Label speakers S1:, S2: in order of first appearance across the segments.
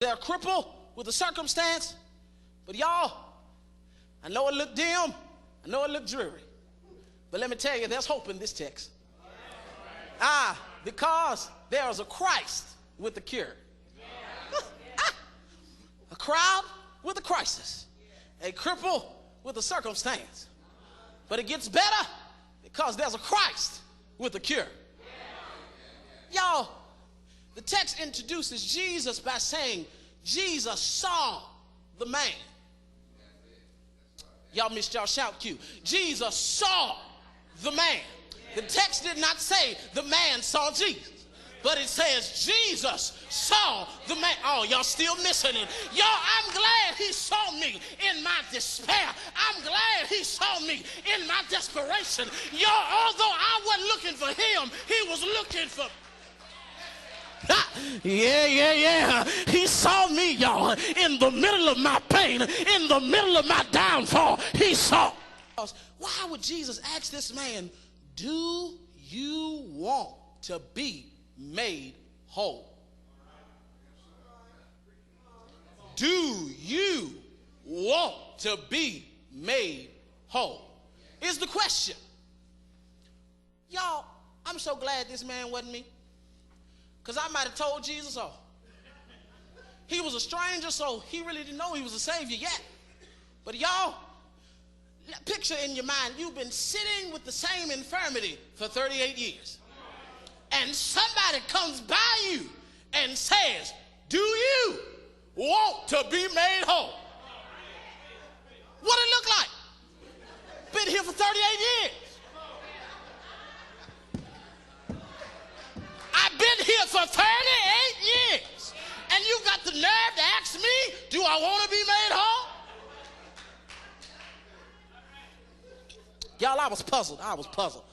S1: They're crippled with a circumstance, but y'all, I know it looked dim, I know it looked dreary, but let me tell you, there's hope in this text. Because there is a Christ with a cure. A crowd with a crisis, a cripple with a circumstance, but it gets better because there's a Christ with a cure. Y'all, the text introduces Jesus by saying Jesus saw the man. Y'all missed y'all shout cue. Jesus saw the man. The text did not say the man saw Jesus, but it says Jesus saw the man. Oh, y'all still missing it. Y'all, I'm glad he saw me in my despair. I'm glad he saw me in my desperation. Y'all, although I wasn't looking for him, he was looking for me. Yeah. He saw me, y'all, in the middle of my pain, in the middle of my downfall. He saw. Why would Jesus ask this man, do you want to be made whole? Do you want to be made whole? Is the question. Y'all, I'm so glad this man wasn't me, because I might have told Jesus off. He was a stranger, so he really didn't know he was a savior yet. But y'all, picture in your mind, you've been sitting with the same infirmity for 38 years. And somebody comes by you and says, do you want to be made whole? What it look like? Been here for 38 years. I've been here for 38 years. And you got the nerve to ask me, do I want to be made whole? Y'all, I was puzzled.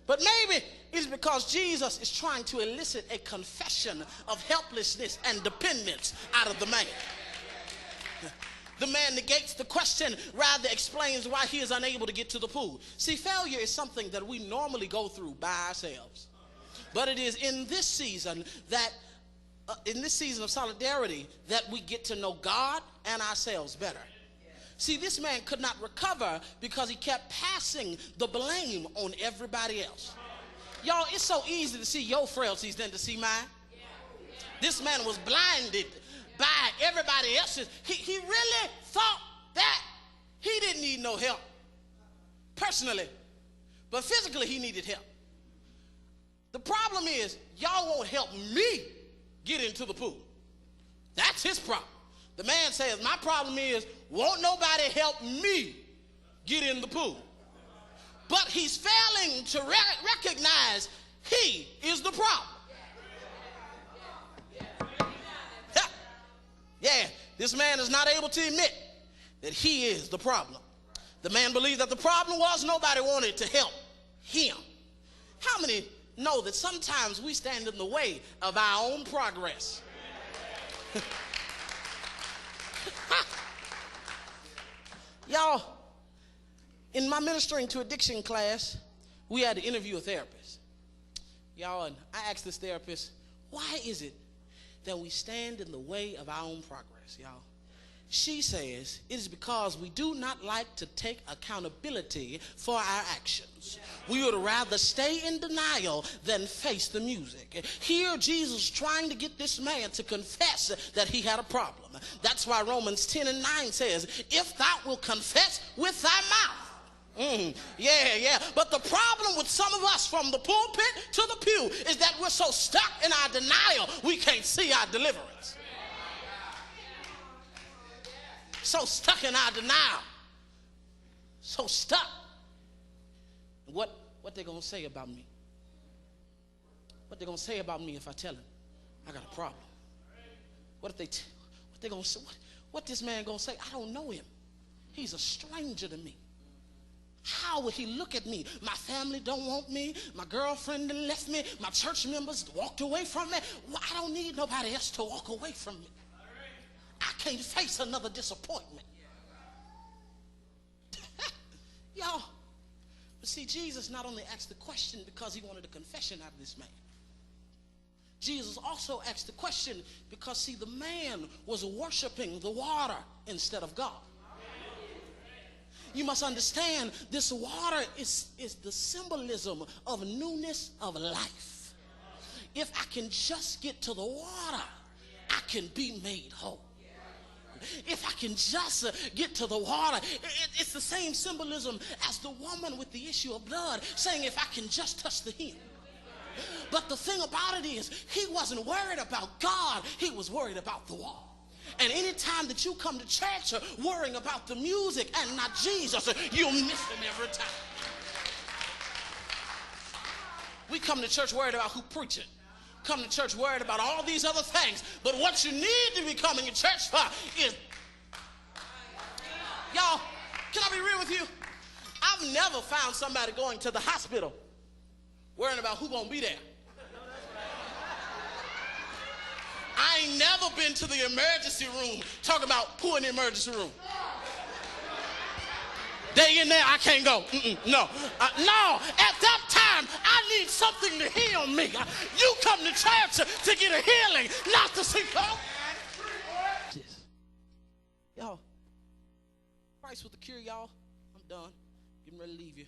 S1: But maybe it's because Jesus is trying to elicit a confession of helplessness and dependence out of the man. The man negates the question, rather explains why he is unable to get to the pool. See, failure is something that we normally go through by ourselves. But it is in this season of solidarity that we get to know God and ourselves better. See, this man could not recover because he kept passing the blame on everybody else. Y'all, it's so easy to see your frailties than to see mine. This man was blinded by everybody else's. He really thought that he didn't need no help personally, but physically he needed help. The problem is, y'all won't help me get into the pool. That's his problem. The man says, my problem is, won't nobody help me get in the pool? But he's failing to recognize he is the problem. Yeah, this man is not able to admit that he is the problem. The man believed that the problem was nobody wanted to help him. How many know that sometimes we stand in the way of our own progress? Y'all, in my ministering to addiction class, we had to interview a therapist. Y'all, and I asked this therapist, why is it that we stand in the way of our own progress, y'all? She says, it is because we do not like to take accountability for our actions. We would rather stay in denial than face the music. Here, Jesus is trying to get this man to confess that he had a problem. That's why Romans 10:9 says, if thou wilt confess with thy mouth. Yeah. But the problem with some of us from the pulpit to the pew is that we're so stuck in our denial, we can't see our deliverance. So stuck in our denial. So stuck. What they gonna say about me? What they gonna say about me if I tell them I got a problem? What they gonna say? What this man gonna say? I don't know him. He's a stranger to me. How would he look at me? My family don't want me. My girlfriend done left me. My church members walked away from me. Well, I don't need nobody else to walk away from me. I can't face another disappointment. Y'all, but see, Jesus not only asked the question because he wanted a confession out of this man. Jesus also asked the question because, see, the man was worshiping the water instead of God. You must understand, this water is the symbolism of newness of life. If I can just get to the water, I can be made whole. If I can just get to the water, it's the same symbolism as the woman with the issue of blood saying, if I can just touch the hem. But the thing about it is, he wasn't worried about God, he was worried about the wall. And anytime that you come to church worrying about the music and not Jesus, you'll miss him every time. We come to church worried about who preaching. Come to church worried about all these other things. But what you need to be coming to church for is, y'all, can I be real with you? I've never found somebody going to the hospital worrying about who's going to be there. I ain't never been to the emergency room talking about who in the emergency room. They in there, I can't go. No. No, at that time, I need something to heal me. You come to church to get a healing, not to see God. Y'all, Christ with the cure, y'all. I'm done. Getting ready to leave you.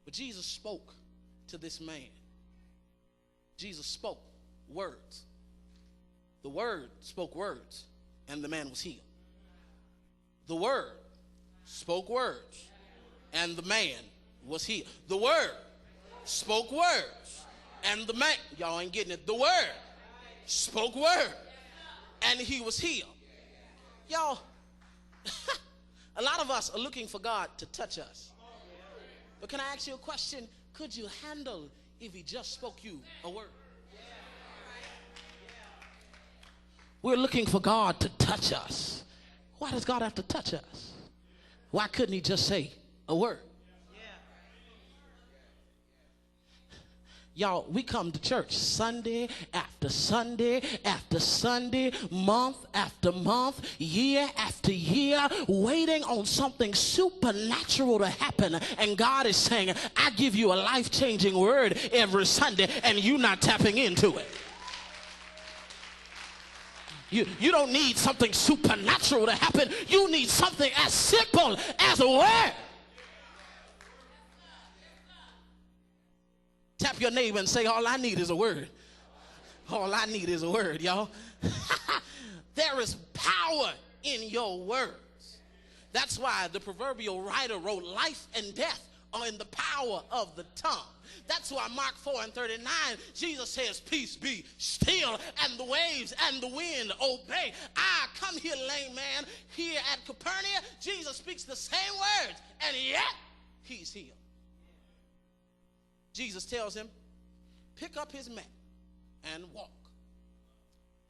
S1: But Jesus spoke to this man. Jesus spoke words. The word spoke words, and the man was healed. The word spoke words, and the man was healed. The word spoke words, and the man, y'all ain't getting it. The word spoke words, and he was healed. Y'all, a lot of us are looking for God to touch us. But can I ask you a question? Could you handle if he just spoke you a word? We're looking for God to touch us. Why does God have to touch us? Why couldn't he just say a word? Y'all, we come to church Sunday after Sunday after Sunday, month after month, year after year, waiting on something supernatural to happen. And God is saying, I give you a life-changing word every Sunday, and you're not tapping into it. You don't need something supernatural to happen. You need something as simple as a word. Tap your neighbor and say, all I need is a word. All I need is a word, y'all. There is power in your words. That's why the proverbial writer wrote, life and death are in the power of the tongue. That's why Mark 4:39, Jesus says, peace be still, and the waves and the wind obey. Come here, lame man. Here at Capernaum, Jesus speaks the same words, and yet he's healed. Jesus tells him, pick up his mat and walk.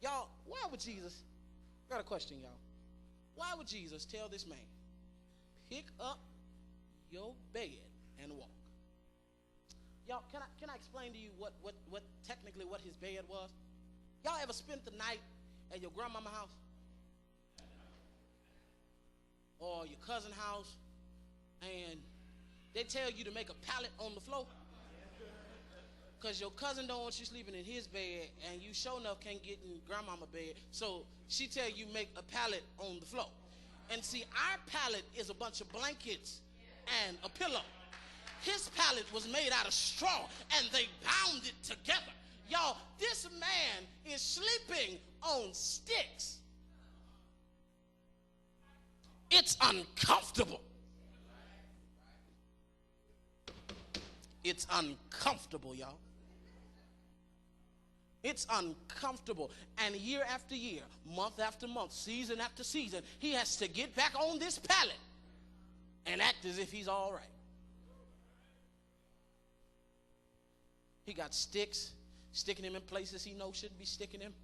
S1: Y'all, why would Jesus, I got a question, y'all. Why would Jesus tell this man, pick up your bed and walk? Y'all, can I explain to you what technically what his bed was? Y'all ever spent the night at your grandmama's house? Or your cousin's house, and they tell you to make a pallet on the floor? Because your cousin don't want you sleeping in his bed, and you sure enough can't get in grandmama's bed. So she tell you make a pallet on the floor. And see, our pallet is a bunch of blankets and a pillow. His pallet was made out of straw, and they bound it together. Y'all, this man is sleeping on sticks. It's uncomfortable. It's uncomfortable, y'all. It's uncomfortable. And year after year, month after month, season after season, he has to get back on this pallet and act as if he's all right. He got sticks, sticking him in places he knows shouldn't be sticking him.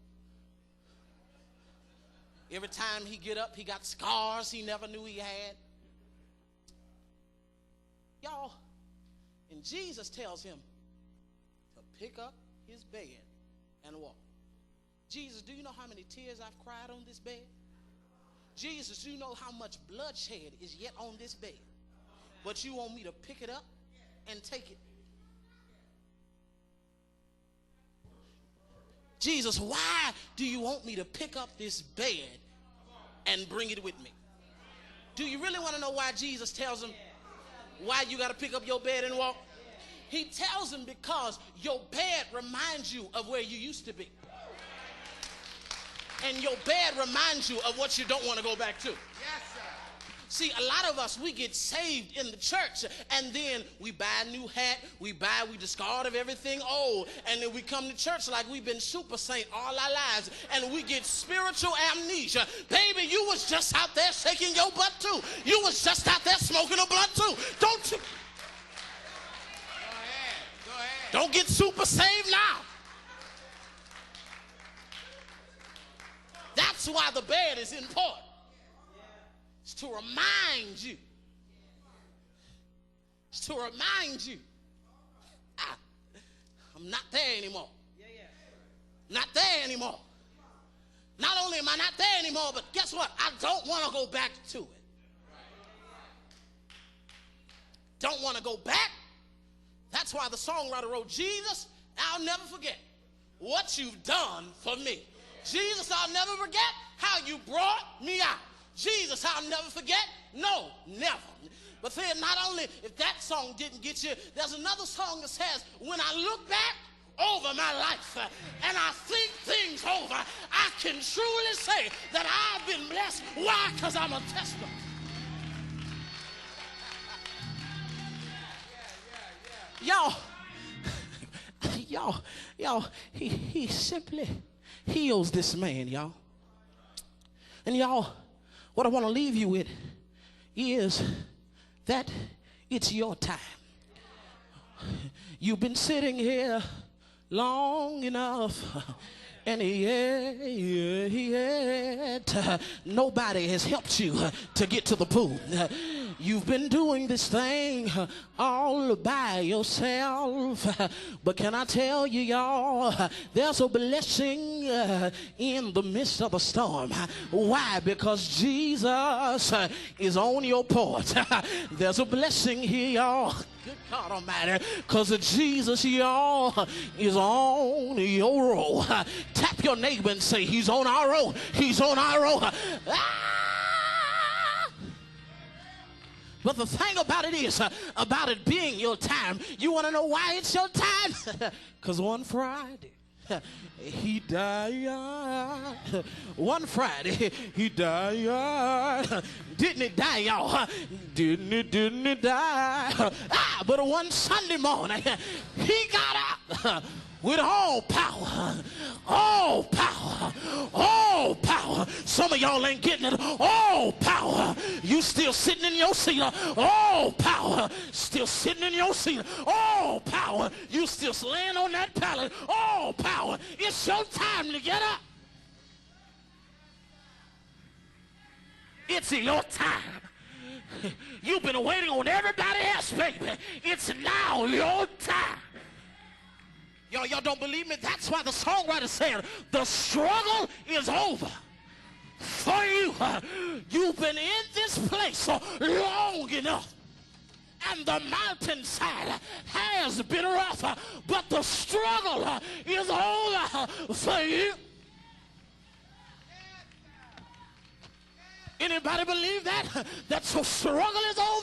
S1: Every time he get up, he got scars he never knew he had. Y'all, and Jesus tells him to pick up his bed and walk. Jesus, do you know how many tears I've cried on this bed? Jesus, do you know how much bloodshed is yet on this bed? But you want me to pick it up and take it? Jesus, why do you want me to pick up this bed and bring it with me? Do you really want to know why Jesus tells him why you got to pick up your bed and walk? He tells him because your bed reminds you of where you used to be. And your bed reminds you of what you don't want to go back to. Yes, sir. See, a lot of us, we get saved in the church, and then we buy a new hat, we discard of everything old, and then we come to church like we've been super saint all our lives, and we get spiritual amnesia. Baby, you was just out there shaking your butt too. You was just out there smoking a blunt too. Don't you? Go ahead. Don't get super saved now. That's why the bed is important. It's to remind you. It's to remind you. I'm not there anymore. Not there anymore. Not only am I not there anymore, but guess what? I don't want to go back to it. Don't want to go back. That's why the songwriter wrote, Jesus, I'll never forget what you've done for me. Jesus, I'll never forget how you brought me out. Jesus, I'll never forget. No, never. But then not only if that song didn't get you, there's another song that says, when I look back over my life and I think things over, I can truly say that I've been blessed. Why? Because I'm a testimony. Y'all, he simply heals this man, y'all. And y'all, what I want to leave you with is that it's your time. You've been sitting here long enough, and yet nobody has helped you to get to the pool. You've been doing this thing all by yourself. But can I tell you, y'all, there's a blessing in the midst of a storm. Why? Because Jesus is on your porch. There's a blessing here, y'all. Good God Almighty, because Jesus, y'all, is on your road. Tap your neighbor and say, he's on our road. He's on our road. But the thing about it is, about it being your time, you want to know why it's your time? Because one Friday, he died. One Friday, he died. Didn't he die, y'all? Didn't he die? But one Sunday morning, he got out with all power, all power, all power. Some of y'all ain't getting it. All power. You still sitting in your seat. All power. Still sitting in your seat. All power. You still laying on that pallet. All power. It's your time to get up. It's your time. You've been waiting on everybody else, baby. It's now your time. Y'all don't believe me? That's why the songwriter said, the struggle is over for you. You've been in this place long enough. And the mountainside has been rough. But the struggle is over for you. Anybody believe that? That the struggle is over?